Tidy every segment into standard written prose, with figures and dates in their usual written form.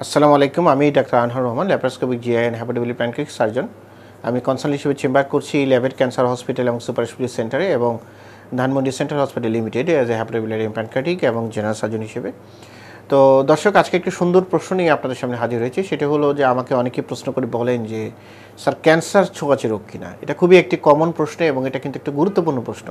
আসসালামু আলাইকুম। আমি doctor Anhar Rahman, laparoscopic GI and hepatobiliary pancreatic surgeon. আমি কনসালটেন্ট হিসেবে চেম্বার করছি ল্যাবেট ক্যান্সার হসপিটাল এবং সুপার স্পেশালিটি সেন্টারে এবং Dhanmondi central hospital limited as a hepatobiliary pancreatic এবং জেনারেল সার্জন হিসেবে। তো দর্শক, আজকে একটি সুন্দর প্রশ্ন নিয়ে আপনাদের সামনে হাজির হয়েছে। সেটা হলো যে আমাকে অনেকেই প্রশ্ন করে বলেন যে স্যার, ক্যান্সার ছোঁয়াচে রোগ কিনা? এটা খুবই একটি কমন প্রশ্ন এবং এটা কিন্তু একটা গুরুত্বপূর্ণ প্রশ্ন।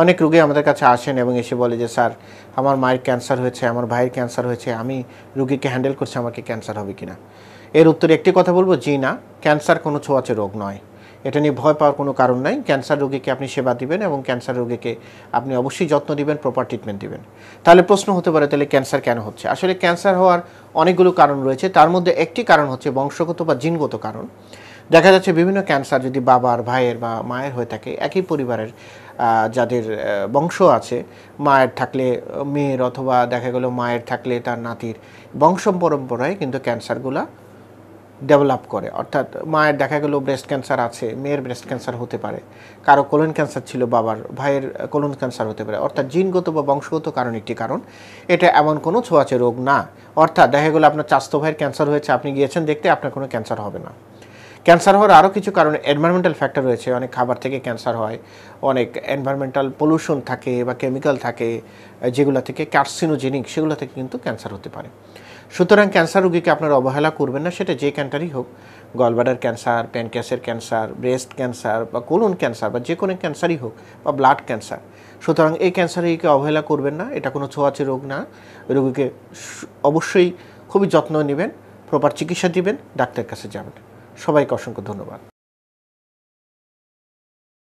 অনেক রোগী আমাদের কাছে আসেন এবং এসে বলে যে স্যার, আমার মায়ের ক্যান্সার হয়েছে, আমার ভাইয়ের ক্যান্সার হয়েছে, আমি রোগীকে হ্যান্ডেল করছি, আমাকে ক্যান্সার হবে কিনা? এর উত্তরে একটি কথা বলবো, জি না, ক্যান্সার কোনো ছোঁয়াচে রোগ নয়। এটা নিয়ে ভয় পাওয়ার কোনো কারণ নাই। ক্যান্সার রোগীকে আপনি সেবা দিবেন এবং ক্যান্সার রোগীকে আপনি অবশ্যই যত্ন দিবেন, প্রপার ট্রিটমেন্ট দিবেন। তাহলে প্রশ্ন হতে পারে, তাহলে ক্যান্সার কেন হচ্ছে? আসলে ক্যান্সার হওয়ার অনেকগুলো কারণ রয়েছে। তার মধ্যে একটি কারণ হচ্ছে বংশগত বা জিনগত কারণ। দেখা যাচ্ছে বিভিন্ন ক্যান্সার যদি বাবার, ভাইয়ের বা মায়ের হয়ে থাকে, একই পরিবারের যাদের বংশ আছে, মায়ের থাকলে মেয়ের, অথবা দেখা গেল মায়ের থাকলে তার নাতির, বংশ পরম্পরায় কিন্তু ক্যান্সারগুলা ডেভেলপ করে। অর্থাৎ মায়ের দেখা গেল ব্রেস্ট ক্যান্সার আছে, মেয়ের ব্রেস্ট ক্যান্সার হতে পারে, কারো কোলন ক্যান্সার ছিল বাবার, ভাইয়ের কোলন ক্যান্সার হতে পারে। অর্থাৎ জিনগত বা বংশগত কারণ একটি কারণ। এটা এমন কোনো ছোঁয়াচে রোগ না। অর্থাৎ দেখা গেলো আপনার চাচাতো ভাইয়ের ক্যান্সার হয়েছে, আপনি গিয়েছেন দেখতে, আপনার কোনো ক্যান্সার হবে না। ক্যান্সার হওয়ার আরও কিছু কারণ, এনভায়রনমেন্টাল ফ্যাক্টর রয়েছে। অনেক খাবার থেকে ক্যান্সার হয়, অনেক এনভায়রনমেন্টাল পলিউশন থাকে বা কেমিক্যাল থাকে যেগুলো থেকে কার্সিনোজেনিক, সেগুলো থেকে কিন্তু ক্যান্সার হতে পারে। সুতরাং ক্যান্সার রোগীকে আপনারা অবহেলা করবেন না, সেটা যে ক্যান্সারই হোক, গলব্লাডার ক্যান্সার, প্যানক্রিয়াসের ক্যান্সার, ব্রেস্ট ক্যান্সার বা কোলন ক্যান্সার বা যে কোনো ক্যান্সারই হোক, বা ব্লাড ক্যান্সার। সুতরাং এই ক্যান্সার রোগীকে অবহেলা করবেন না, এটা কোনো ছোঁয়াচে রোগ না। রোগীকে অবশ্যই খুবই যত্ন নেবেন, প্রপার চিকিৎসা দিবেন, ডাক্তারের কাছে যাবেন। সবাইকে অসংখ্য ধন্যবাদ।